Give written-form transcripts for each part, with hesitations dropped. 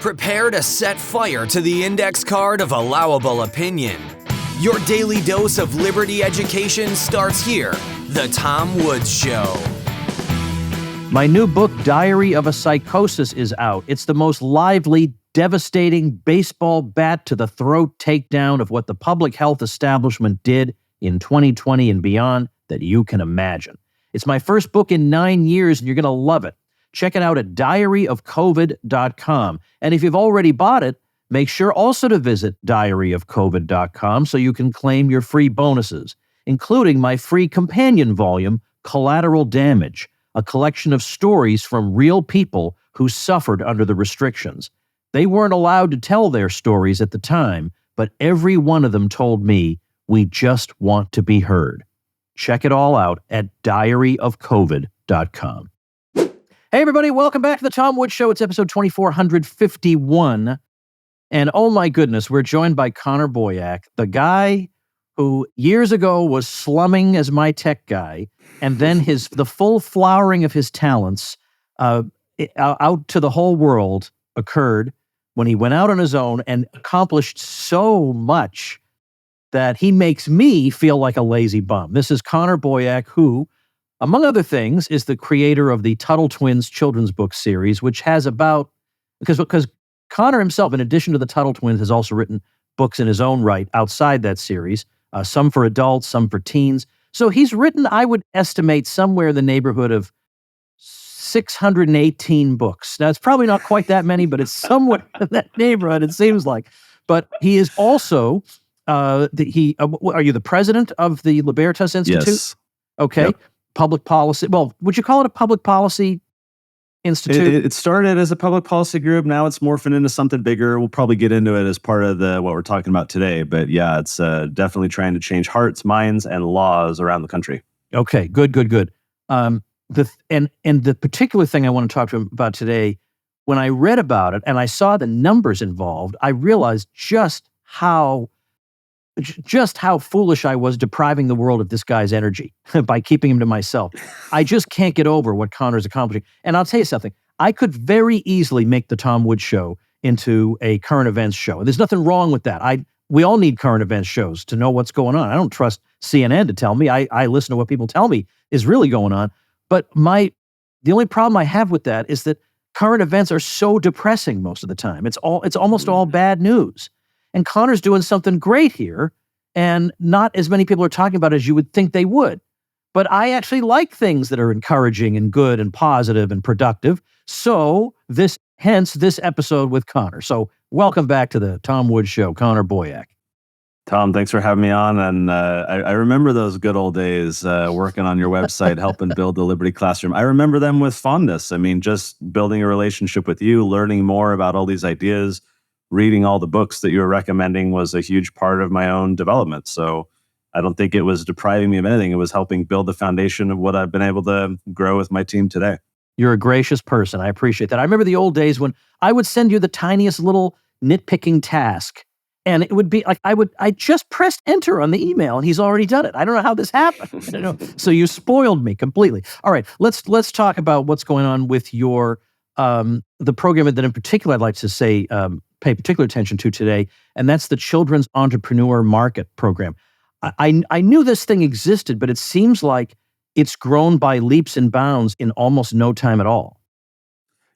Prepare to set fire to the index card of allowable opinion. Your daily dose of liberty education starts here. The Tom Woods Show. My new book, Diary of a Psychosis, is out. It's the most lively, devastating baseball bat to the throat takedown of what the public health establishment did in 2020 and beyond that you can imagine. It's my first book in 9 years, and you're going to love it. Check it out at diaryofcovid.com. And if you've already bought it, make sure also to visit diaryofcovid.com so you can claim your free bonuses, including my free companion volume, Collateral Damage, a collection of stories from real people who suffered under the restrictions. They weren't allowed to tell their stories at the time, but every one of them told me, we just want to be heard. Check it all out at diaryofcovid.com. Hey, everybody, welcome back to the Tom Woods Show. It's episode 2451. And oh my goodness, we're joined by Connor Boyack, the guy who years ago was slumming as my tech guy, and then the full flowering of his talents out to the whole world occurred when he went out on his own and accomplished so much that he makes me feel like a lazy bum. This is Connor Boyack, who, among other things, is the creator of the Tuttle Twins children's book series, which has because Connor himself, in addition to the Tuttle Twins, has also written books in his own right outside that series, some for adults, some for teens. So he's written, I would estimate, somewhere in the neighborhood of 618 books. Now, it's probably not quite that many, but it's somewhere in that neighborhood, it seems like. But he is also, are you the president of the Libertas Institute? Yes. Okay. Yep. Public policy. Well, would you call it a public policy institute? It started as a public policy group. Now it's morphing into something bigger. We'll probably get into it as part of what we're talking about today. But yeah, it's definitely trying to change hearts, minds, and laws around the country. Okay, good. The particular thing I want to talk to him about today, when I read about it and I saw the numbers involved, I realized just how foolish I was depriving the world of this guy's energy by keeping him to myself. I just can't get over what Connor's accomplishing. And I'll tell you something, I could very easily make the Tom Woods Show into a current events show. And there's nothing wrong with that. We all need current events shows to know what's going on. I don't trust CNN to tell me. I listen to what people tell me is really going on. But the only problem I have with that is that current events are so depressing most of the time. It's almost all bad news. And Connor's doing something great here, and not as many people are talking about it as you would think they would. But I actually like things that are encouraging and good and positive and productive. So hence this episode with Connor. So welcome back to the Tom Woods Show, Connor Boyack. Tom, thanks for having me on. And I remember those good old days working on your website, helping build the Liberty Classroom. I remember them with fondness. I mean, just building a relationship with you, learning more about all these ideas, reading all the books that you were recommending was a huge part of my own development. So I don't think it was depriving me of anything. It was helping build the foundation of what I've been able to grow with my team today. You're a gracious person. I appreciate that. I remember the old days when I would send you the tiniest little nitpicking task, and it would be like I just pressed enter on the email and he's already done it. I don't know how this happened. So you spoiled me completely. All right, let's talk about what's going on with your the program that in particular I'd like to say pay particular attention to today, and that's the Children's Entrepreneur Market Program. I knew this thing existed, but it seems like it's grown by leaps and bounds in almost no time at all.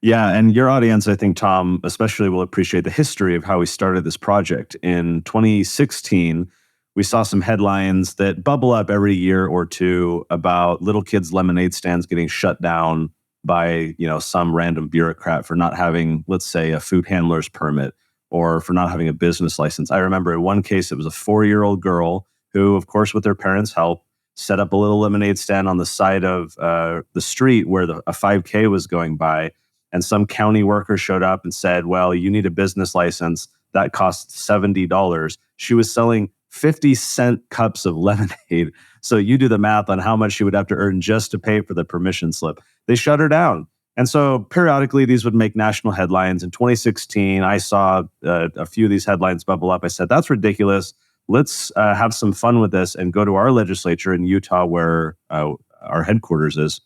Yeah, and your audience, I think, Tom, especially will appreciate the history of how we started this project. In 2016, we saw some headlines that bubble up every year or two about little kids' lemonade stands getting shut down by, some random bureaucrat for not having, let's say, a food handler's permit or for not having a business license. I remember in one case, it was a 4-year-old girl who, of course, with their parents' help, set up a little lemonade stand on the side of the street where a 5K was going by. And some county worker showed up and said, well, you need a business license. That costs $70. She was selling 50-cent cups of lemonade. So you do the math on how much she would have to earn just to pay for the permission slip. They shut her down. And so periodically these would make national headlines. In 2016, I saw a few of these headlines bubble up. I said, that's ridiculous. Let's have some fun with this and go to our legislature in Utah where our headquarters is.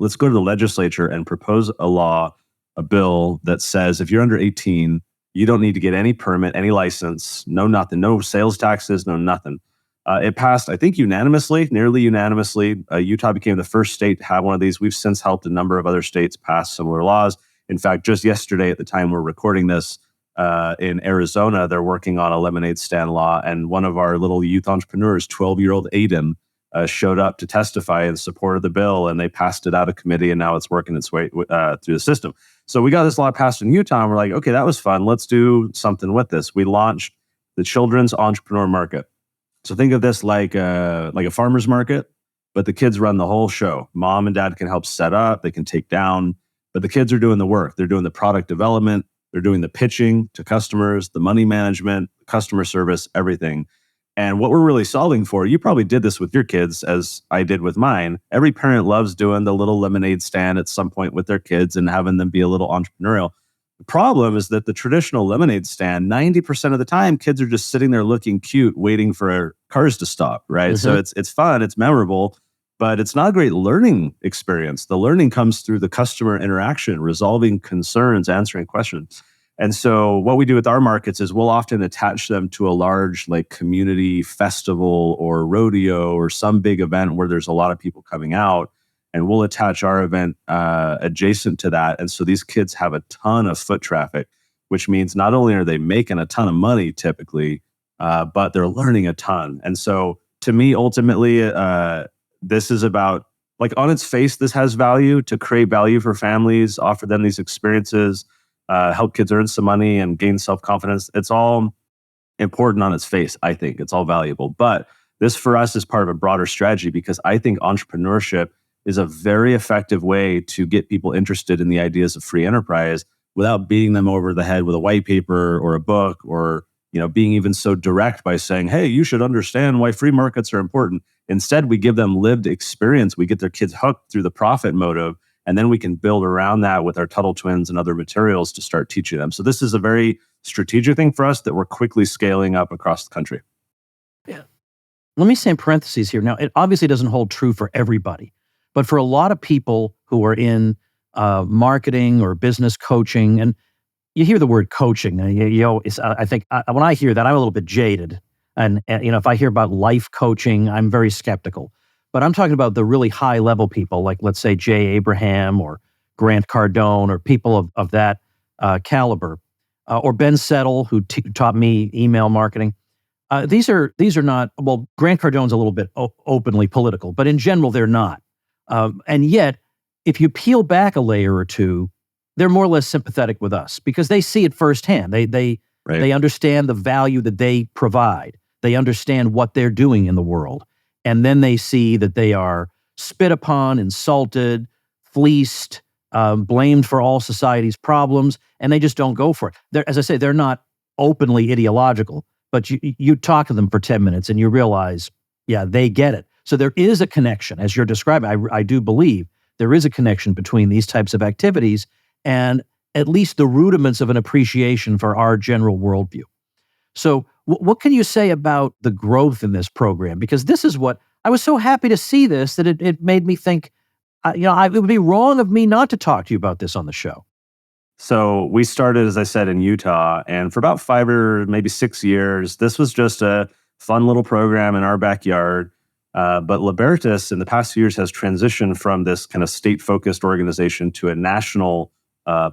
Let's go to the legislature and propose a law a bill that says if you're under 18, you don't need to get any permit, any license, no nothing, no sales taxes, no nothing. It passed, I think, nearly unanimously. Utah became the first state to have one of these. We've since helped a number of other states pass similar laws. In fact, just yesterday, at the time we're recording this, in Arizona, they're working on a lemonade stand law. And one of our little youth entrepreneurs, 12-year-old Aiden, showed up to testify in support of the bill, and they passed it out of committee, and now it's working its way through the system. So we got this law passed in Utah, and we're like, okay, that was fun. Let's do something with this. We launched the Children's Entrepreneur Market. So think of this like a farmer's market, but the kids run the whole show. Mom and dad can help set up, they can take down, but the kids are doing the work. They're doing the product development, they're doing the pitching to customers, the money management, customer service, everything. And what we're really solving for, you probably did this with your kids as I did with mine. Every parent loves doing the little lemonade stand at some point with their kids and having them be a little entrepreneurial. The problem is that the traditional lemonade stand, 90% of the time, kids are just sitting there looking cute, waiting for cars to stop, right? So it's fun, it's memorable, but it's not a great learning experience. The learning comes through the customer interaction, resolving concerns, answering questions. And so what we do with our markets is we'll often attach them to a large like community festival or rodeo or some big event where there's a lot of people coming out. And we'll attach our event adjacent to that. And so these kids have a ton of foot traffic, which means not only are they making a ton of money typically, but they're learning a ton. And so to me, ultimately, this is about, like on its face, this has value to create value for families, offer them these experiences, help kids earn some money and gain self-confidence. It's all important on its face, I think. It's all valuable. But this for us is part of a broader strategy because I think entrepreneurship is a very effective way to get people interested in the ideas of free enterprise without beating them over the head with a white paper or a book or, being even so direct by saying, hey, you should understand why free markets are important. Instead, we give them lived experience. We get their kids hooked through the profit motive, and then we can build around that with our Tuttle Twins and other materials to start teaching them. So this is a very strategic thing for us that we're quickly scaling up across the country. Yeah. Let me say in parentheses here. Now, it obviously doesn't hold true for everybody. But for a lot of people who are in marketing or business coaching, and you hear the word coaching, I think when I hear that, I'm a little bit jaded. And if I hear about life coaching, I'm very skeptical. But I'm talking about the really high level people, like let's say Jay Abraham or Grant Cardone or people of that caliber, or Ben Settle, who taught me email marketing. These are not, well, Grant Cardone's a little bit openly political, but in general, they're not. And yet, if you peel back a layer or two, they're more or less sympathetic with us because they see it firsthand. They understand the value that they provide. They understand what they're doing in the world. And then they see that they are spit upon, insulted, fleeced, blamed for all society's problems, and they just don't go for it. As I say, they're not openly ideological, but you talk to them for 10 minutes and you realize, yeah, they get it. So there is a connection, as you're describing. I do believe there is a connection between these types of activities and at least the rudiments of an appreciation for our general worldview. So what can you say about the growth in this program? Because this is what, I was so happy to see this that it made me think, it would be wrong of me not to talk to you about this on the show. So we started, as I said, in Utah, and for about 5 or maybe 6 years, this was just a fun little program in our backyard. But Libertas in the past few years has transitioned from this kind of state-focused organization to a national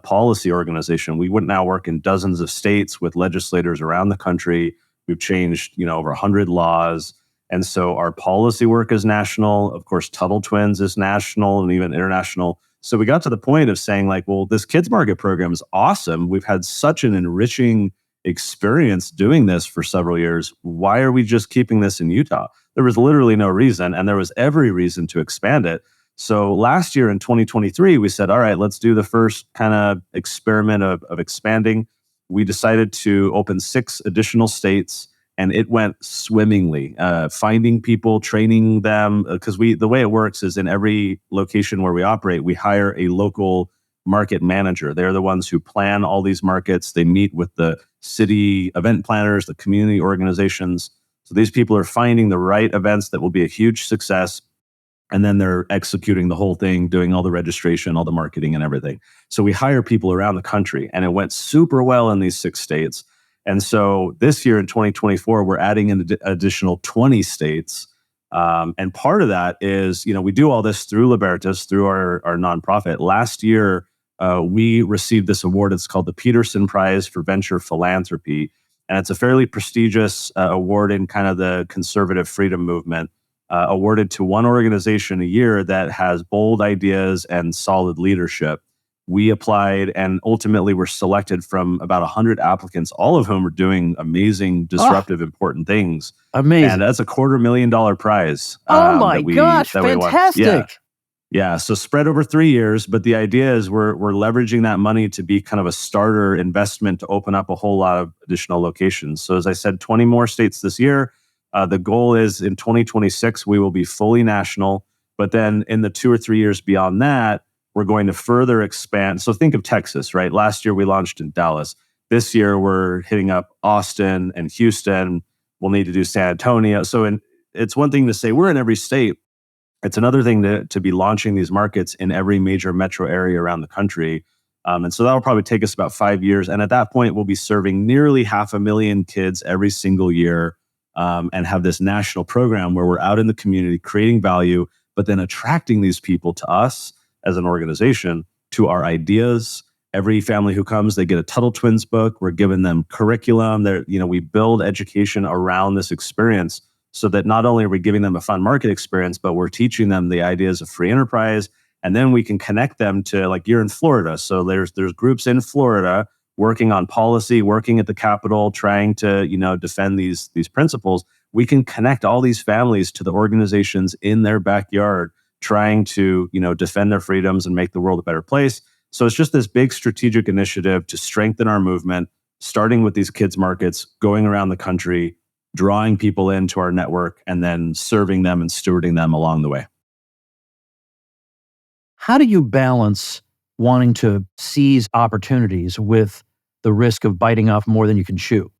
policy organization. We would now work in dozens of states with legislators around the country. We've changed, over 100 laws. And so our policy work is national. Of course, Tuttle Twins is national and even international. So we got to the point of saying like, well, this kids market program is awesome. We've had such an enriching experience doing this for several years. Why are we just keeping this in Utah? There was literally no reason, and there was every reason to expand it. So last year in 2023, we said, all right, let's do the first kind of experiment of expanding. We decided to open 6 additional states, and it went swimmingly. Finding people, training them, because the way it works is in every location where we operate, we hire a local market manager. They're the ones who plan all these markets. They meet with the city event planners, the community organizations. So these people are finding the right events that will be a huge success. And then they're executing the whole thing, doing all the registration, all the marketing and everything. So we hire people around the country, and it went super well in these 6 states. And so this year in 2024, we're adding an additional 20 states. And part of that is, we do all this through Libertas, through our nonprofit. Last year, we received this award. It's called the Peterson Prize for Venture Philanthropy. And it's a fairly prestigious award in kind of the conservative freedom movement, awarded to one organization a year that has bold ideas and solid leadership. We applied and ultimately were selected from about 100 applicants, all of whom are doing amazing, disruptive, important things. Amazing. And that's a $250,000 prize. Oh my gosh, fantastic. Yeah, so spread over 3 years, but the idea is we're leveraging that money to be kind of a starter investment to open up a whole lot of additional locations. So as I said, 20 more states this year. The goal is in 2026, we will be fully national, but then in the 2 or 3 years beyond that, we're going to further expand. So think of Texas, right? Last year we launched in Dallas. This year we're hitting up Austin and Houston. We'll need to do San Antonio. So it's one thing to say we're in every state. It's another thing to be launching these markets in every major metro area around the country. And so that'll probably take us about 5 years. And at that point, we'll be serving nearly 500,000 kids every single year, and have this national program where we're out in the community creating value, but then attracting these people to us as an organization, to our ideas. Every family who comes, they get a Tuttle Twins book. We're giving them curriculum. We build education around this experience so that not only are we giving them a fun market experience, but we're teaching them the ideas of free enterprise. And then we can connect them to, like, you're in Florida. So there's groups in Florida working on policy, working at the Capitol, trying to, defend these principles. We can connect all these families to the organizations in their backyard, trying to, defend their freedoms and make the world a better place. So it's just this big strategic initiative to strengthen our movement, starting with these kids markets, going around the country, drawing people into our network, and then serving them and stewarding them along the way. How do you balance wanting to seize opportunities with the risk of biting off more than you can chew?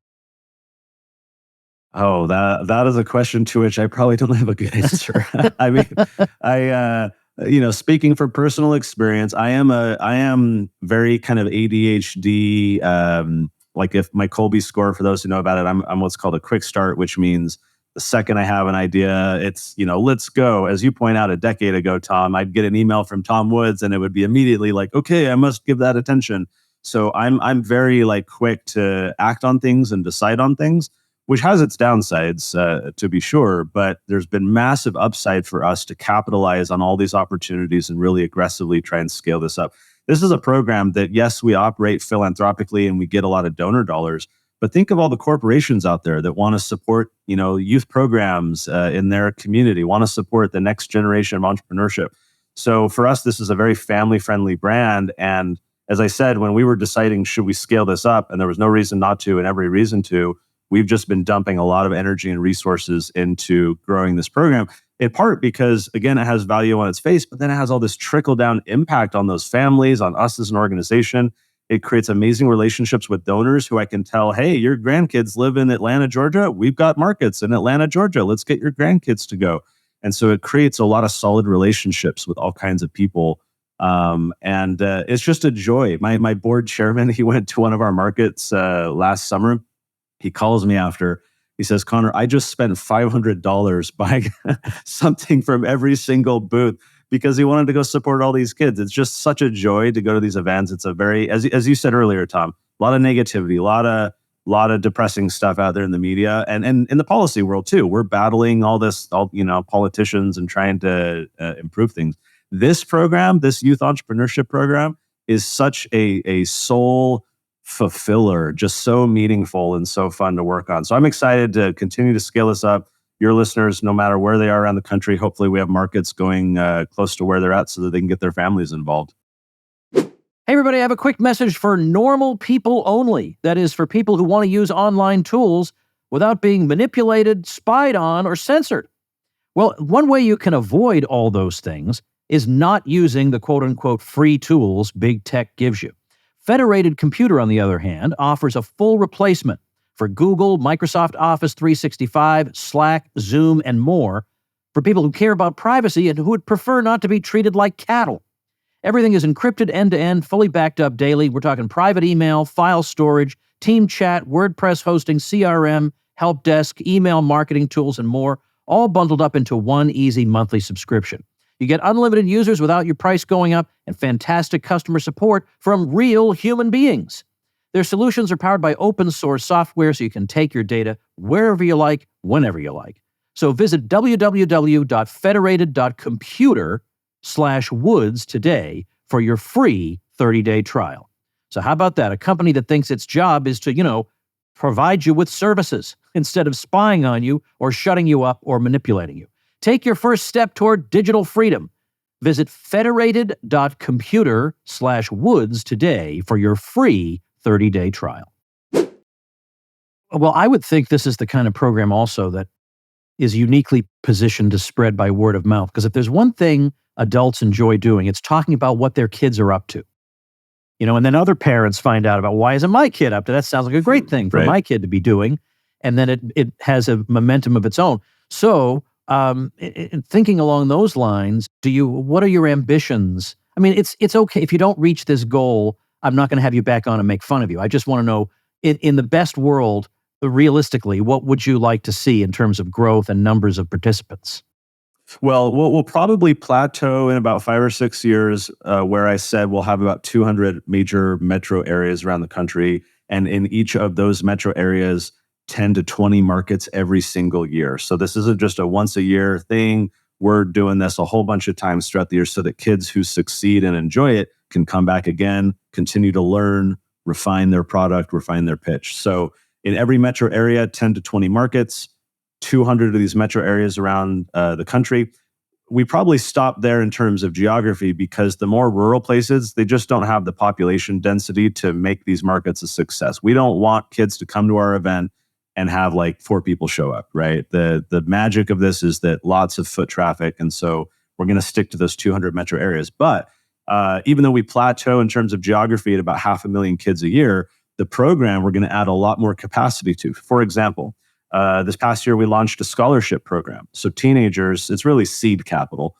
Oh, that is a question to which I probably don't have a good answer. I mean, speaking from personal experience, I am very kind of ADHD. Like, if my Colby score, for those who know about it, I'm what's called a quick start, which means the second I have an idea, it's, let's go. As you point out, a decade ago, Tom, I'd get an email from Tom Woods and it would be immediately like, okay, I must give that attention. So I'm very quick to act on things and decide on things, which has its downsides, to be sure. But there's been massive upside for us to capitalize on all these opportunities and really aggressively try and scale this up. This is a program that, yes, we operate philanthropically and we get a lot of donor dollars, but think of all the corporations out there that want to support, youth programs in their community, want to support the next generation of entrepreneurship. So for us, this is a very family-friendly brand. And as I said, when we were deciding, should we scale this up, and there was no reason not to and every reason to, we've just been dumping a lot of energy and resources into growing this program, in part because, again, it has value on its face, but then it has all this trickle-down impact on those families, on us as an organization. It creates amazing relationships with donors who I can tell, hey, your grandkids live in Atlanta, Georgia. We've got markets in Atlanta, Georgia. Let's get your grandkids to go. And so it creates a lot of solid relationships with all kinds of people. And it's just a joy. My board chairman, he went to one of our markets last summer. He calls me after. He says, Connor, I just spent $500 buying something from every single booth because he wanted to go support all these kids. It's just such a joy to go to these events. It's a very, as you said earlier, Tom, a lot of negativity, a lot of depressing stuff out there in the media and in the policy world too. We're battling all politicians and trying to improve things. This program, this youth entrepreneurship program, is such a soul fulfiller, just so meaningful and so fun to work on. So I'm excited to continue to scale this up. Your listeners, no matter where they are around the country, hopefully we have markets going close to where they're at so that they can get their families involved. Hey, everybody, I have a quick message for normal people only. That is for people who want to use online tools without being manipulated, spied on, or censored. Well, one way you can avoid all those things is not using the quote-unquote free tools big tech gives you. Federated Computer, on the other hand, offers a full replacement for Google, Microsoft Office 365, Slack, Zoom, and more, for people who care about privacy and who would prefer not to be treated like cattle. Everything is encrypted end-to-end, fully backed up daily. We're talking private email, file storage, team chat, WordPress hosting, CRM, help desk, email marketing tools, and more, all bundled up into one easy monthly subscription. You get unlimited users without your price going up and fantastic customer support from real human beings. Their solutions are powered by open source software so you can take your data wherever you like, whenever you like. So visit www.federated.computer/woods today for your free 30-day trial. So how about that? A company that thinks its job is to, provide you with services instead of spying on you or shutting you up or manipulating you. Take your first step toward digital freedom. Visit federated.computer/woods today for your free 30-day trial. Well, I would think this is the kind of program also that is uniquely positioned to spread by word of mouth. Because if there's one thing adults enjoy doing, it's talking about what their kids are up to. And then other parents find out about, why isn't my kid up to that? Sounds like a great thing for my kid to be doing. And then it has a momentum of its own. So thinking along those lines, what are your ambitions? I mean, it's okay if you don't reach this goal. I'm not going to have you back on and make fun of you. I just want to know, in the best world, realistically, what would you like to see in terms of growth and numbers of participants? Well, we'll probably plateau in about 5 or 6 years, where I said we'll have about 200 major metro areas around the country. And in each of those metro areas, 10 to 20 markets every single year. So this isn't just a once a year thing. We're doing this a whole bunch of times throughout the year so that kids who succeed and enjoy it can come back again, continue to learn, refine their product, refine their pitch. So in every metro area, 10 to 20 markets, 200 of these metro areas around the country. We probably stop there in terms of geography because the more rural places, they just don't have the population density to make these markets a success. We don't want kids to come to our event and have like 4 people show up, right? The magic of this is that lots of foot traffic. And so we're going to stick to those 200 metro areas. But even though we plateau in terms of geography at about 500,000 kids a year, the program we're going to add a lot more capacity to. For example, this past year, we launched a scholarship program. So teenagers, it's really seed capital.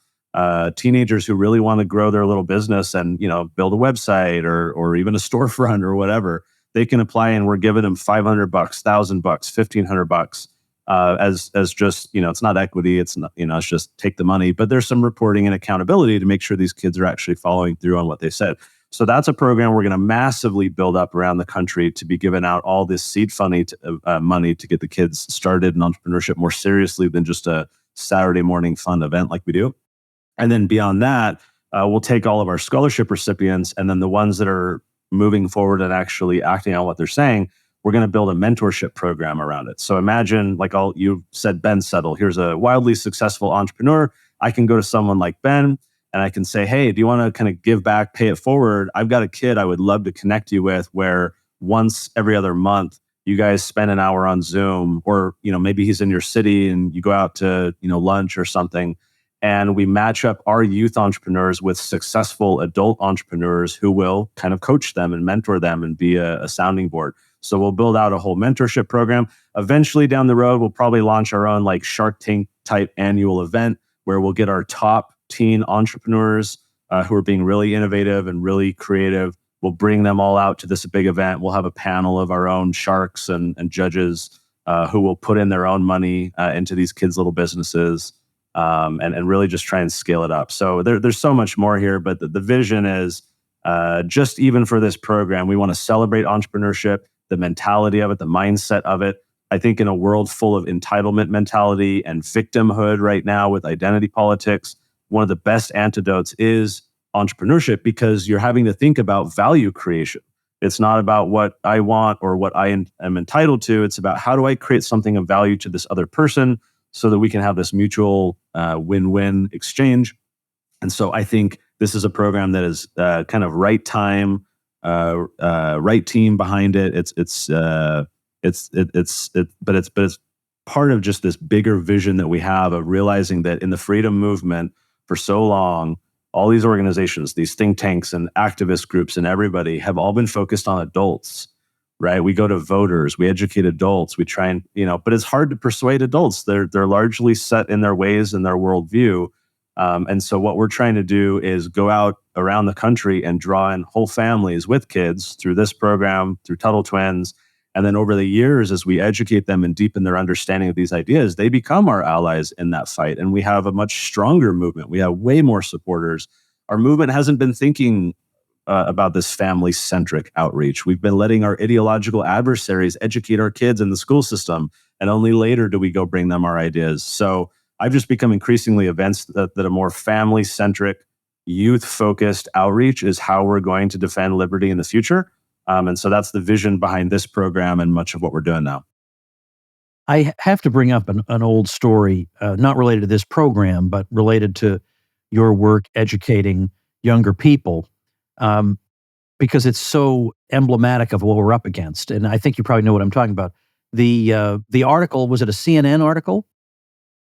Teenagers who really want to grow their little business and, build a website or even a storefront or whatever, they can apply and we're giving them $500, $1,000, $1,500 as just, it's not equity. It's not, it's just take the money, but there's some reporting and accountability to make sure these kids are actually following through on what they said. So that's a program we're going to massively build up around the country to be giving out all this seed money to get the kids started in entrepreneurship more seriously than just a Saturday morning fun event like we do. And then beyond that, we'll take all of our scholarship recipients and then the ones that are moving forward and actually acting on what they're saying, we're going to build a mentorship program around it. So imagine, you said Ben Settle, here's a wildly successful entrepreneur. I can go to someone like Ben and I can say, hey, do you want to kind of give back, pay it forward? I've got a kid I would love to connect you with where once every other month, you guys spend an hour on Zoom or, maybe he's in your city and you go out to, lunch or something. And we match up our youth entrepreneurs with successful adult entrepreneurs who will kind of coach them and mentor them and be a sounding board. So we'll build out a whole mentorship program. Eventually down the road, we'll probably launch our own Shark Tank type annual event where we'll get our top teen entrepreneurs who are being really innovative and really creative. We'll bring them all out to this big event. We'll have a panel of our own sharks and judges who will put in their own money into these kids' little businesses and really just try and scale it up. So there's so much more here, but the vision is just even for this program, we want to celebrate entrepreneurship, the mentality of it, the mindset of it. I think in a world full of entitlement mentality and victimhood right now with identity politics, one of the best antidotes is entrepreneurship because you're having to think about value creation. It's not about what I want or what I am entitled to. It's about how do I create something of value to this other person so that we can have this mutual win-win exchange. And so I think this is a program that is kind of right time, right team behind it. But it's part of just this bigger vision that we have of realizing that in the freedom movement for so long, all these organizations, these think tanks and activist groups and everybody have all been focused on adults. right? We go to voters, we educate adults, we try and, but it's hard to persuade adults. They're largely set in their ways and their worldview. And so what we're trying to do is go out around the country and draw in whole families with kids through this program, through Tuttle Twins. And then over the years, as we educate them and deepen their understanding of these ideas, they become our allies in that fight. And we have a much stronger movement. We have way more supporters. Our movement hasn't been thinking about this family-centric outreach. We've been letting our ideological adversaries educate our kids in the school system, and only later do we go bring them our ideas. So I've just become increasingly convinced that a more family-centric, youth-focused outreach is how we're going to defend liberty in the future. And so that's the vision behind this program and much of what we're doing now. I have to bring up an old story, not related to this program, but related to your work educating younger people, because it's so emblematic of what we're up against. And I think you probably know what I'm talking about. The article, was it a CNN article?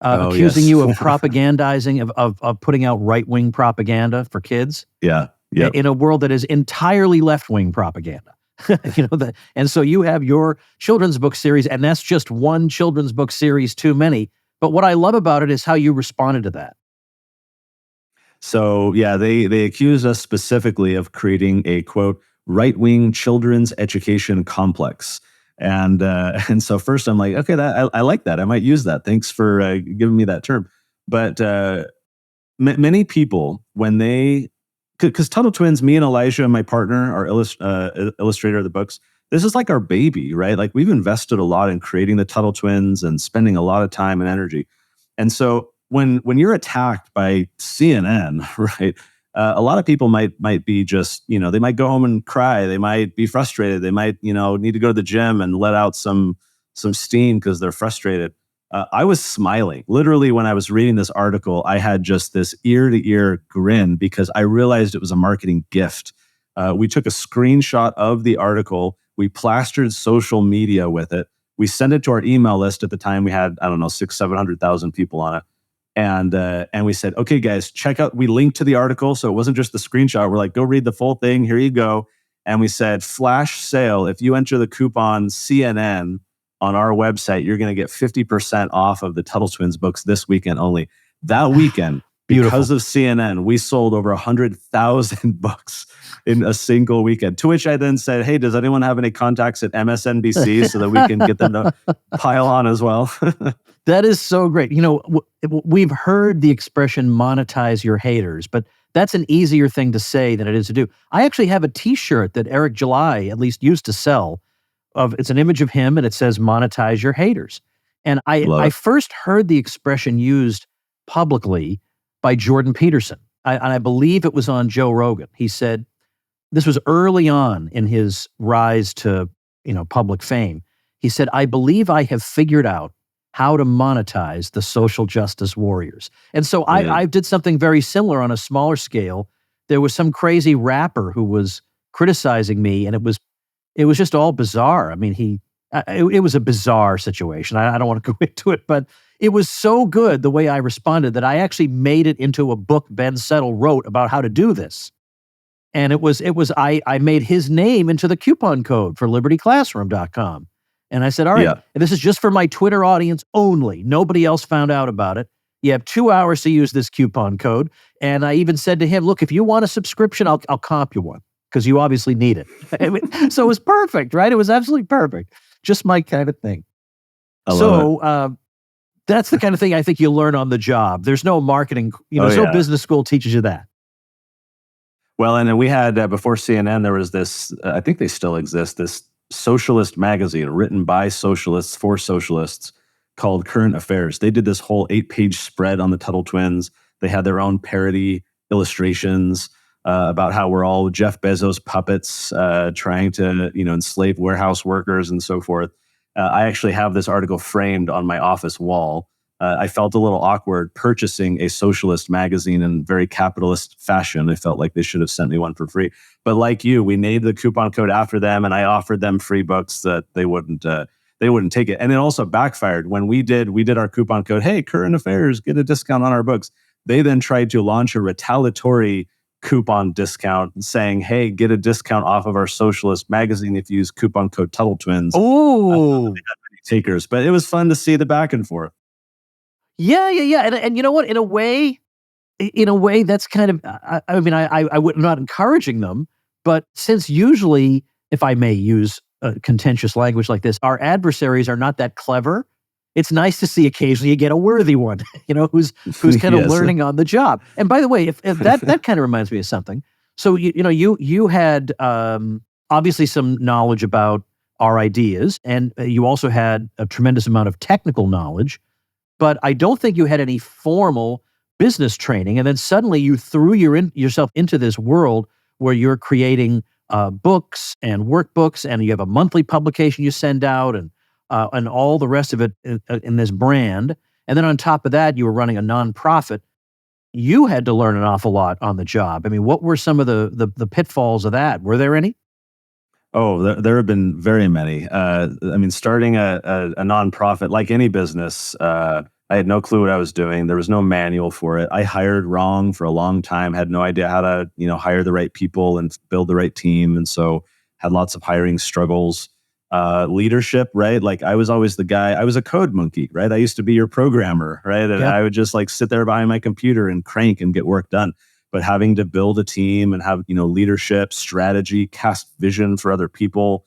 Accusing you of propagandizing, of putting out right-wing propaganda for kids. Yeah. Yep. In a world that is entirely left-wing propaganda. And so you have your children's book series, and that's just one children's book series too many. But what I love about it is how you responded to that. So yeah, they accused us specifically of creating a, quote, right-wing children's education complex. And so first I'm like, okay, I like that. I might use that. Thanks for giving me that term. But many people, when because Tuttle Twins, me and Elijah, my partner, our illustrator of the books, this is like our baby, right? Like we've invested a lot in creating the Tuttle Twins and spending a lot of time and energy. And so when you're attacked by CNN, right, a lot of people might be just, they might go home and cry. They might be frustrated. They might, need to go to the gym and let out some steam because they're frustrated. I was smiling. Literally, when I was reading this article, I had just this ear-to-ear grin because I realized it was a marketing gift. We took a screenshot of the article. We plastered social media with it. We sent it to our email list. At the time, we had, 700,000 people on it. And we said, okay, guys, check out. We linked to the article, so it wasn't just the screenshot. We're like, go read the full thing. Here you go. And we said, flash sale. If you enter the coupon CNN on our website, you're going to get 50% off of the Tuttle Twins books this weekend only. That weekend, because of CNN, we sold over 100,000 books in a single weekend. To which I then said, hey, does anyone have any contacts at MSNBC so that we can get them to pile on as well? That is so great. We've heard the expression monetize your haters, but that's an easier thing to say than it is to do. I actually have a t-shirt that Eric July at least used to sell. It's an image of him and it says monetize your haters. And I first heard the expression used publicly by Jordan Peterson. And I believe it was on Joe Rogan. He said, this was early on in his rise to, public fame. He said, I believe I have figured out how to monetize the social justice warriors. And so I did something very similar on a smaller scale. There was some crazy rapper who was criticizing me, and it was just all bizarre. I mean, it was a bizarre situation. I don't want to go into it, but it was so good the way I responded that I actually made it into a book Ben Settle wrote about how to do this. And I made his name into the coupon code for libertyclassroom.com. And I said, all right, this is just for my Twitter audience only. Nobody else found out about it. You have 2 hours to use this coupon code. And I even said to him, look, if you want a subscription, I'll comp you one, because you obviously need it. So it was perfect, right? It was absolutely perfect. Just my kind of thing. That's the kind of thing I think you learn on the job. There's no marketing, no business school teaches you that. Well, and then we had, before CNN, there was this, I think they still exist, this socialist magazine written by socialists for socialists called Current Affairs. They did this whole 8-page spread on the Tuttle Twins. They had their own parody illustrations about how we're all Jeff Bezos puppets trying to, enslave warehouse workers and so forth. I actually have this article framed on my office wall. I felt a little awkward purchasing a socialist magazine in very capitalist fashion. I felt like they should have sent me one for free. But like you, we named the coupon code after them, and I offered them free books that they wouldn't take it. And it also backfired. When we did our coupon code, hey, Current Affairs, get a discount on our books. They then tried to launch a retaliatory coupon discount saying, hey, get a discount off of our socialist magazine if you use coupon code Tuttle Twins. Oh, takers, but it was fun to see the back and forth. yeah. And you know what? In a way, that's kind of, I would not encouraging them, but since usually, if I may use contentious language like this, our adversaries are not that clever. It's nice to see occasionally you get a worthy one, who's kind of learning on the job. And by the way, if that kind of reminds me of something. So you had obviously some knowledge about our ideas, and you also had a tremendous amount of technical knowledge, but I don't think you had any formal business training. And then suddenly you threw yourself into this world where you're creating books and workbooks, and you have a monthly publication you send out, and all the rest of it in this brand. And then on top of that, you were running a nonprofit. You had to learn an awful lot on the job. I mean, what were some of the pitfalls of that? Were there any? Oh, there have been very many. Starting a nonprofit, like any business, I had no clue what I was doing. There was no manual for it. I hired wrong for a long time, had no idea how to, hire the right people and build the right team. And so had lots of hiring struggles. Leadership, right? Like I was always the guy, I was a code monkey, right? I used to be your programmer, right? And I would just like sit there behind my computer and crank and get work done. But having to build a team and have, leadership, strategy, cast vision for other people,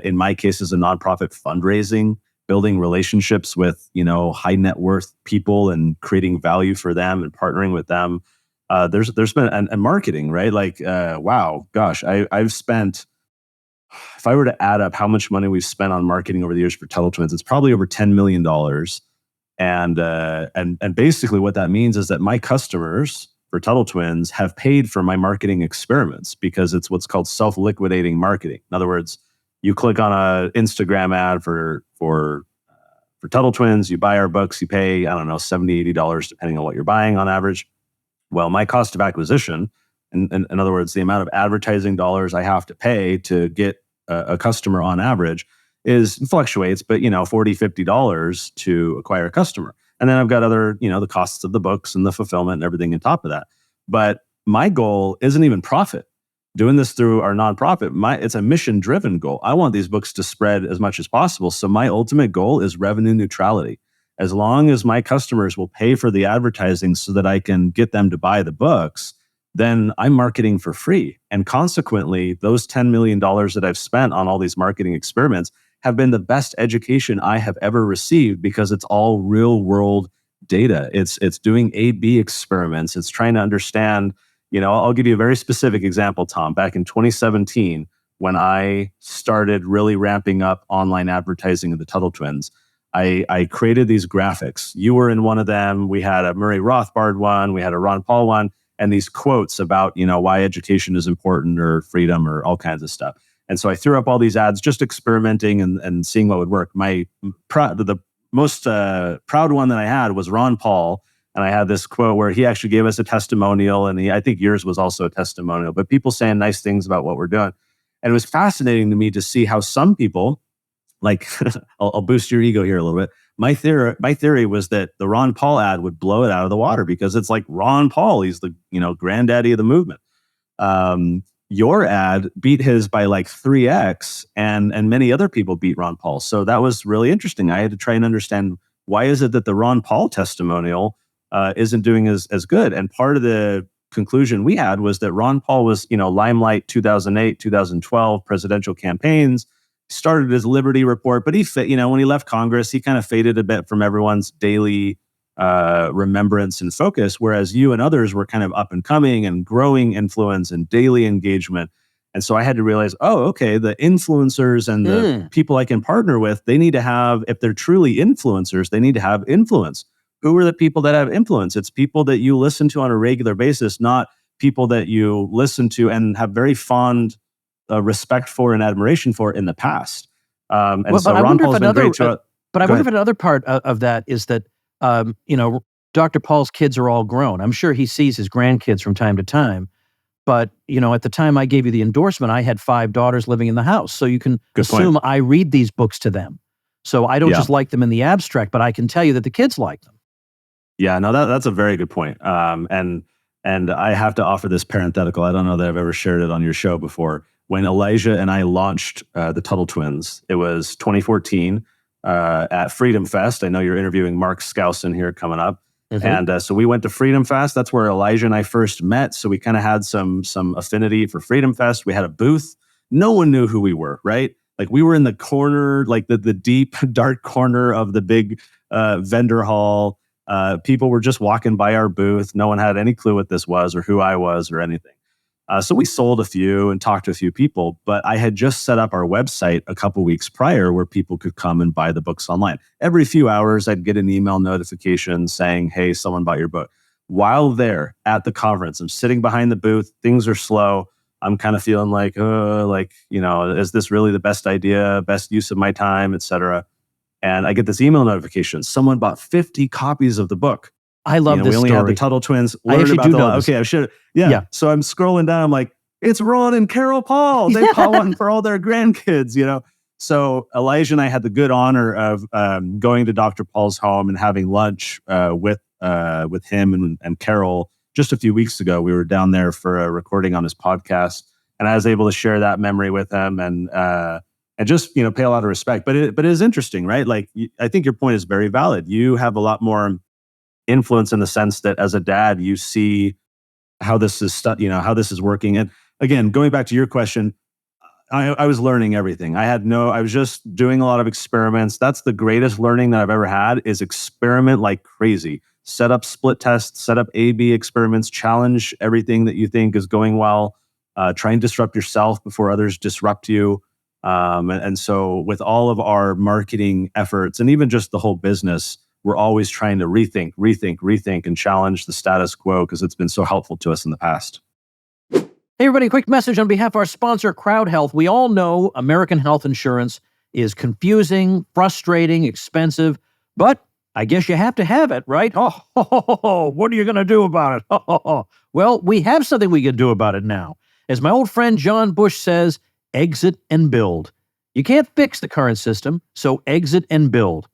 in my case as a nonprofit, fundraising, building relationships with, high net worth people and creating value for them and partnering with them. There's been, and marketing, right? Like, wow, gosh, I've spent, if I were to add up how much money we've spent on marketing over the years for Tuttle Twins, it's probably over $10 million. And basically what that means is that my customers for Tuttle Twins have paid for my marketing experiments because it's what's called self-liquidating marketing. In other words, you click on an Instagram ad for Tuttle Twins, you buy our books, you pay, I don't know, $70, $80, depending on what you're buying on average. Well, my cost of acquisition, in other words, the amount of advertising dollars I have to pay to get a customer on average fluctuates, but $40, $50 to acquire a customer. And then I've got other, the costs of the books and the fulfillment and everything on top of that. But my goal isn't even profit. Doing this through our nonprofit, it's a mission-driven goal. I want these books to spread as much as possible. So my ultimate goal is revenue neutrality. As long as my customers will pay for the advertising so that I can get them to buy the books, then I'm marketing for free. And consequently, those $10 million that I've spent on all these marketing experiments have been the best education I have ever received because it's all real world data. It's doing A/B experiments. It's trying to understand, I'll give you a very specific example, Tom. Back in 2017, when I started really ramping up online advertising of the Tuttle Twins, I created these graphics. You were in one of them. We had a Murray Rothbard one. We had a Ron Paul one. And these quotes about, why education is important or freedom or all kinds of stuff. And so I threw up all these ads, just experimenting and seeing what would work. The most proud one that I had was Ron Paul. And I had this quote where he actually gave us a testimonial. And I think yours was also a testimonial, but people saying nice things about what we're doing. And it was fascinating to me to see how some people, like, I'll boost your ego here a little bit. My theory was that the Ron Paul ad would blow it out of the water because it's like Ron Paul. He's the, granddaddy of the movement. Your ad beat his by like 3x, and many other people beat Ron Paul. So that was really interesting. I had to try and understand, why is it that the Ron Paul testimonial isn't doing as good? And part of the conclusion we had was that Ron Paul was, limelight 2008, 2012 presidential campaigns. Started his Liberty Report, but when he left Congress, he kind of faded a bit from everyone's daily remembrance and focus, whereas you and others were kind of up and coming and growing influence and daily engagement. And so I had to realize, okay, the influencers and the people I can partner with, they need to have, if they're truly influencers, they need to have influence. Who are the people that have influence? It's people that you listen to on a regular basis, not people that you listen to and have very fond respect for and admiration for in the past. And well, so Ron Paul's been great to... But I wonder if another part of that is that, Dr. Paul's kids are all grown. I'm sure he sees his grandkids from time to time. But, at the time I gave you the endorsement, I had 5 daughters living in the house. So you can assume I read these books to them. So I don't just like them in the abstract, but I can tell you that the kids like them. Yeah, no, that's a very good point. And And I have to offer this parenthetical. I don't know that I've ever shared it on your show before. When Elijah and I launched the Tuttle Twins, it was 2014 at Freedom Fest. I know you're interviewing Mark Skousen here coming up. Mm-hmm. And so we went to Freedom Fest. That's where Elijah and I first met. So we kind of had some affinity for Freedom Fest. We had a booth. No one knew who we were, right? Like we were in the corner, like the deep, dark corner of the big vendor hall. People were just walking by our booth. No one had any clue what this was or who I was or anything. So we sold a few and talked to a few people, but I had just set up our website a couple weeks prior where people could come and buy the books online. Every few hours, I'd get an email notification saying, hey, someone bought your book. While there at the conference, I'm sitting behind the booth. Things are slow. I'm kind of feeling like, is this really the best idea, best use of my time, et cetera? And I get this email notification. Someone bought 50 copies of the book. I love this we only story. had the Tuttle Twins. I actually do know this. Okay, I should. Yeah. So I'm scrolling down. I'm like, it's Ron and Carol Paul. They bought one for all their grandkids, So Elijah and I had the good honor of going to Dr. Paul's home and having lunch with him and Carol just a few weeks ago. We were down there for a recording on his podcast, and I was able to share that memory with him and just pay a lot of respect. But it is interesting, right? Like I think your point is very valid. You have a lot more influence in the sense that as a dad, you see how this is how this is working. And again, going back to your question, I was learning everything. I was just doing a lot of experiments. That's the greatest learning that I've ever had is experiment like crazy. Set up split tests, set up A/B experiments, challenge everything that you think is going well. Try and disrupt yourself before others disrupt you. And so with all of our marketing efforts and even just the whole business, we're always trying to rethink, and challenge the status quo because it's been so helpful to us in the past. Hey, everybody, quick message on behalf of our sponsor, Crowd Health. We all know American health insurance is confusing, frustrating, expensive, but I guess you have to have it, right? What are you going to do about it? Well, we have something we can do about it now. As my old friend John Bush says, exit and build. You can't fix the current system, so exit and build.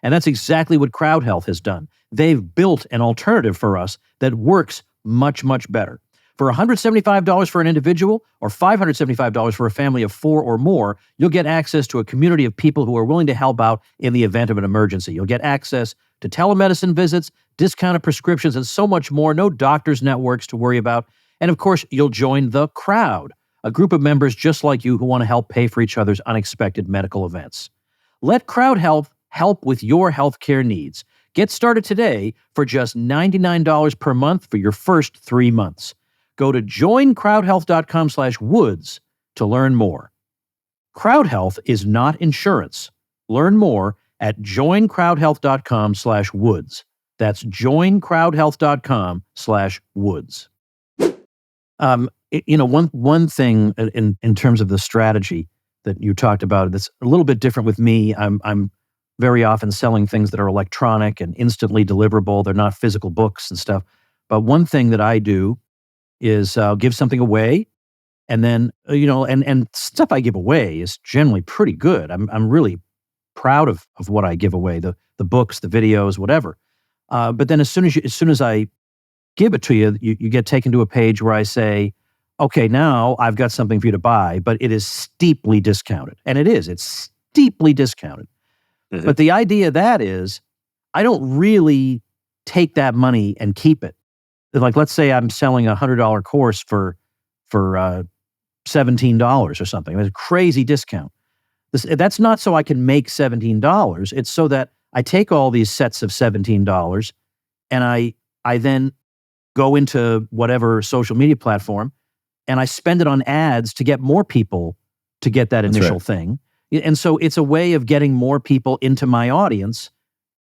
And that's exactly what Crowd Health has done. They've built an alternative for us that works much, much better. For $175 for an individual or $575 for a family of 4 or more, you'll get access to a community of people who are willing to help out in the event of an emergency. You'll get access to telemedicine visits, discounted prescriptions, and so much more. No doctors' networks to worry about. And of course, you'll join the crowd, a group of members just like you who want to help pay for each other's unexpected medical events. Let Crowd Health help with your healthcare needs. Get started today for just $99 per month for your first 3 months. Go to joincrowdhealth.com/woods to learn more. Crowd Health is not insurance. Learn more at joincrowdhealth.com/woods. That's joincrowdhealth.com/woods. One thing in terms of the strategy that you talked about that's a little bit different with me. I'm very often selling things that are electronic and instantly deliverable. They're not physical books and stuff. But one thing that I do is give something away, and then and stuff I give away is generally pretty good. I'm really proud of what I give away, the books, the videos, whatever. But then as soon as I give it to you, you get taken to a page where I say, okay, now I've got something for you to buy, but it is steeply discounted. And it's steeply discounted. Mm-hmm. But the idea of that is I don't really take that money and keep it. Like, let's say I'm selling a $100 course for $17 or something. It's a crazy discount. That's not so I can make $17. It's so that I take all these sets of $17 and I then go into whatever social media platform and I spend it on ads to get more people to get that initial thing. And so it's a way of getting more people into my audience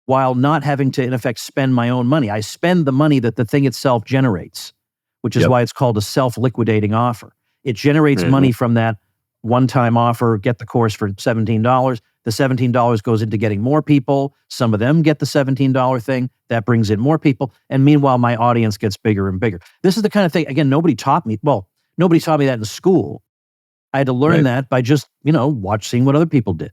while not having to, in effect, spend my own money. I spend the money that the thing itself generates, which is why it's called a self-liquidating offer. It generates money from that one-time offer, get the course for $17. The $17 goes into getting more people. Some of them get the $17 thing. That brings in more people. And meanwhile, my audience gets bigger and bigger. This is the kind of thing, again, nobody taught me that in school. I had to learn that by just, seeing what other people did.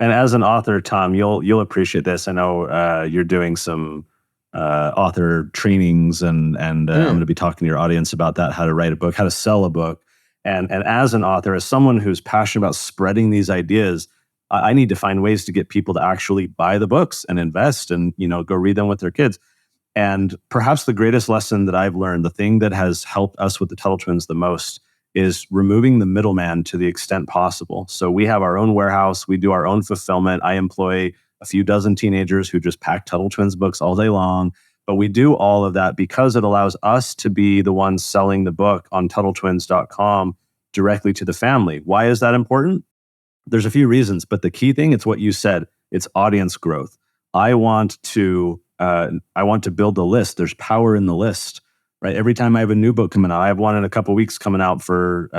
And as an author, Tom, you'll appreciate this. I know you're doing some author trainings, and I'm going to be talking to your audience about that, how to write a book, how to sell a book. And as an author, as someone who's passionate about spreading these ideas, I need to find ways to get people to actually buy the books and invest and, go read them with their kids. And perhaps the greatest lesson that I've learned, the thing that has helped us with the Tuttle Twins the most, is removing the middleman to the extent possible. So we have our own warehouse. We do our own fulfillment. I employ a few dozen teenagers who just pack Tuttle Twins books all day long. But we do all of that because it allows us to be the ones selling the book on TuttleTwins.com directly to the family. Why is that important? There's a few reasons, but the key thing, it's what you said. It's audience growth. I want to build a list. There's power in the list, right? Every time I have a new book coming out, I have one in a couple of weeks coming out for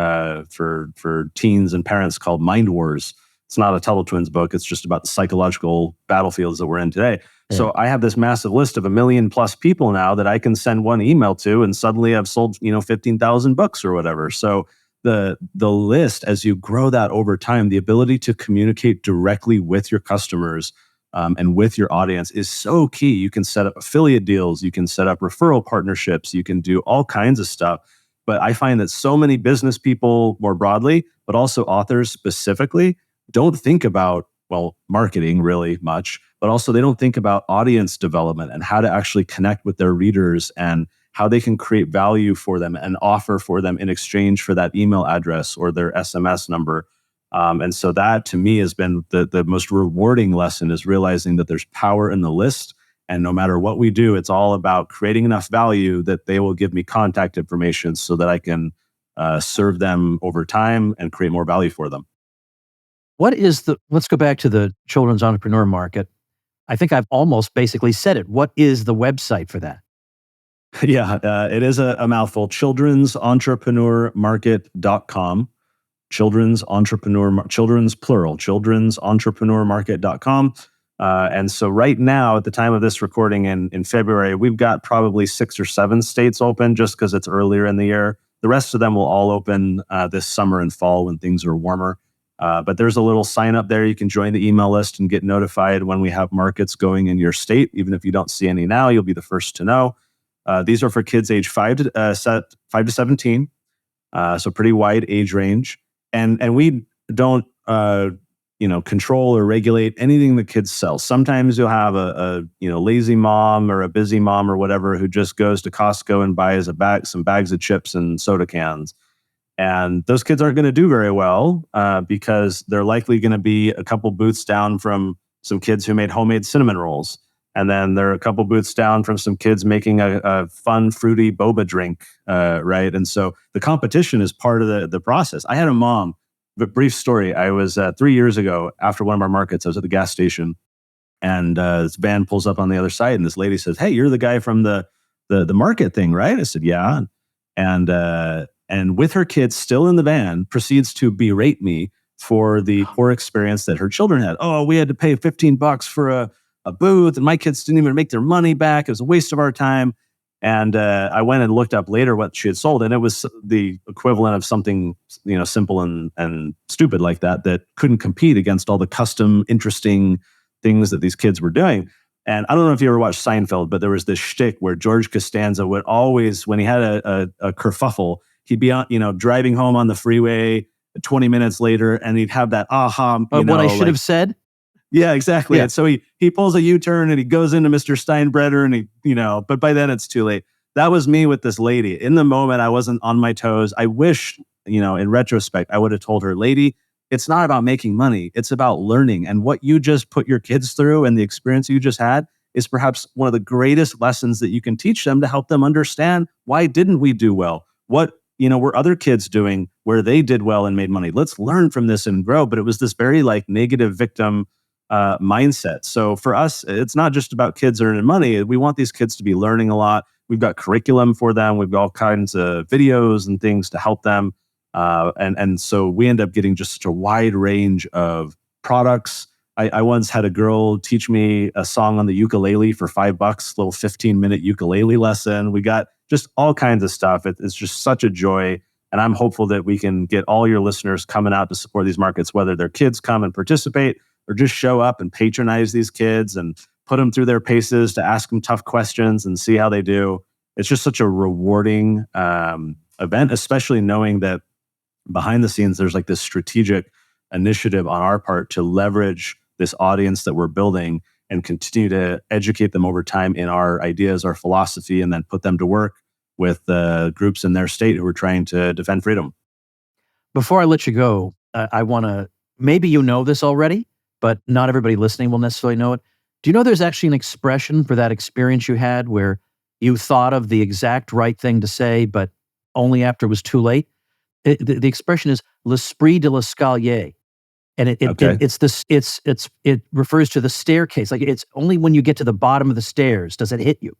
teens and parents called Mind Wars. It's not a Tuttle Twins book. It's just about the psychological battlefields that we're in today. Yeah. So I have this massive list of 1 million plus people now that I can send one email to, and suddenly I've sold 15,000 books or whatever. So the list, as you grow that over time, the ability to communicate directly with your customers and with your audience is so key. You can set up affiliate deals, you can set up referral partnerships, you can do all kinds of stuff. But I find that so many business people more broadly, but also authors specifically, don't think about, marketing really much, but also they don't think about audience development and how to actually connect with their readers and how they can create value for them and offer for them in exchange for that email address or their SMS number. And so that to me has been the most rewarding lesson, is realizing that there's power in the list. And no matter what we do, it's all about creating enough value that they will give me contact information so that I can serve them over time and create more value for them. Let's go back to the children's entrepreneur market. I think I've almost basically said it. What is the website for that? Yeah, it is a mouthful. children'sentrepreneurmarket.com. Children's plural, children'sentrepreneurmarket.com. And so right now, at the time of this recording in February, we've got probably 6 or 7 states open just because it's earlier in the year. The rest of them will all open this summer and fall when things are warmer. But there's a little sign up there. You can join the email list and get notified when we have markets going in your state. Even if you don't see any now, you'll be the first to know. These are for kids age 5 to 17, so pretty wide age range. And we don't control or regulate anything the kids sell. Sometimes you'll have a lazy mom or a busy mom or whatever who just goes to Costco and buys some bags of chips and soda cans. And those kids aren't going to do very well because they're likely going to be a couple booths down from some kids who made homemade cinnamon rolls. And then they're a couple booths down from some kids making a fun, fruity boba drink, right? And so the competition is part of the process. I had a mom, but brief story. I was 3 years ago after one of our markets, I was at the gas station, and this van pulls up on the other side, and this lady says, "Hey, you're the guy from the market thing, right?" I said, "Yeah." And with her kids still in the van, proceeds to berate me for the poor experience that her children had. Oh, we had to pay $15 for a booth, and my kids didn't even make their money back. It was a waste of our time. And I went and looked up later what she had sold, and it was the equivalent of something simple and stupid like that couldn't compete against all the custom, interesting things that these kids were doing. And I don't know if you ever watched Seinfeld, but there was this shtick where George Costanza would always, when he had a kerfuffle, he'd be driving home on the freeway 20 minutes later, and he'd have that aha. What I should have said. Yeah, exactly. Yeah. And so he pulls a U-turn and he goes into Mr. Steinbrenner and but by then it's too late. That was me with this lady. In the moment, I wasn't on my toes. I wish, in retrospect, I would have told her, "Lady, it's not about making money. It's about learning. And what you just put your kids through and the experience you just had is perhaps one of the greatest lessons that you can teach them to help them understand why didn't we do well? What were other kids doing where they did well and made money? Let's learn from this and grow." But it was this very negative victim mindset. So for us, it's not just about kids earning money. We want these kids to be learning a lot. We've got curriculum for them. We've got all kinds of videos and things to help them. And so we end up getting just such a wide range of products. I once had a girl teach me a song on the ukulele for $5, little 15-minute ukulele lesson. We got just all kinds of stuff. It's just such a joy. And I'm hopeful that we can get all your listeners coming out to support these markets, whether their kids come and participate or just show up and patronize these kids and put them through their paces, to ask them tough questions and see how they do. It's just such a rewarding event, especially knowing that behind the scenes, there's like this strategic initiative on our part to leverage this audience that we're building and continue to educate them over time in our ideas, our philosophy, and then put them to work with groups in their state who are trying to defend freedom. Before I let you go, I want to, maybe you know this already, but not everybody listening will necessarily know it. Do you know there's actually an expression for that experience you had where you thought of the exact right thing to say, but only after it was too late? The expression is l'esprit de l'escalier. And it refers to the staircase. Like, it's only when you get to the bottom of the stairs does it hit you.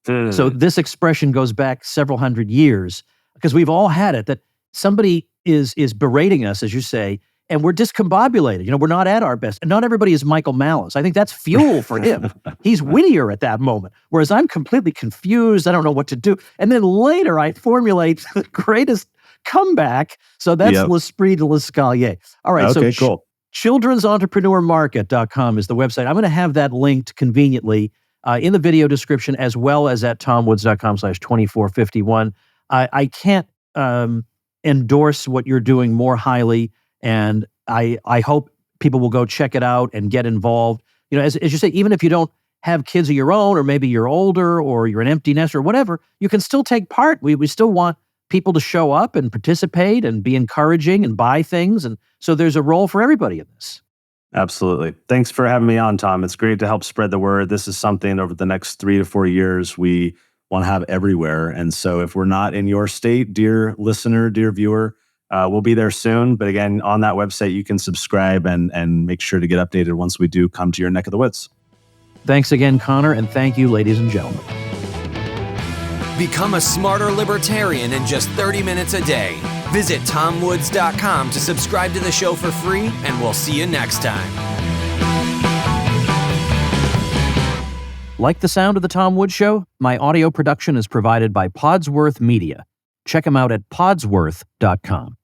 So this expression goes back several hundred years, because we've all had it, that somebody is berating us, as you say, and we're discombobulated. We're not at our best. And not everybody is Michael Malice. I think that's fuel for him. He's wittier at that moment, whereas I'm completely confused. I don't know what to do. And then later I formulate the greatest comeback. So that's l'esprit de l'escalier. All right. Okay, so cool. children'sentrepreneurmarket.com is the website. I'm going to have that linked conveniently in the video description, as well as at tomwoods.com/2451. I can't endorse what you're doing more highly, and I hope people will go check it out and get involved. As you say, even if you don't have kids of your own, or maybe you're older, or you're an empty nester, or whatever, you can still take part. We still want people to show up and participate and be encouraging and buy things. And so there's a role for everybody in this. Absolutely. Thanks for having me on, Tom. It's great to help spread the word. This is something over the next 3 to 4 years we want to have everywhere. And so if we're not in your state, dear listener, dear viewer, we'll be there soon. But again, on that website, you can subscribe and make sure to get updated once we do come to your neck of the woods. Thanks again, Connor, and thank you, ladies and gentlemen. Become a smarter libertarian in just 30 minutes a day. Visit tomwoods.com to subscribe to the show for free, and we'll see you next time. Like the sound of The Tom Woods Show? My audio production is provided by Podsworth Media. Check them out at podsworth.com.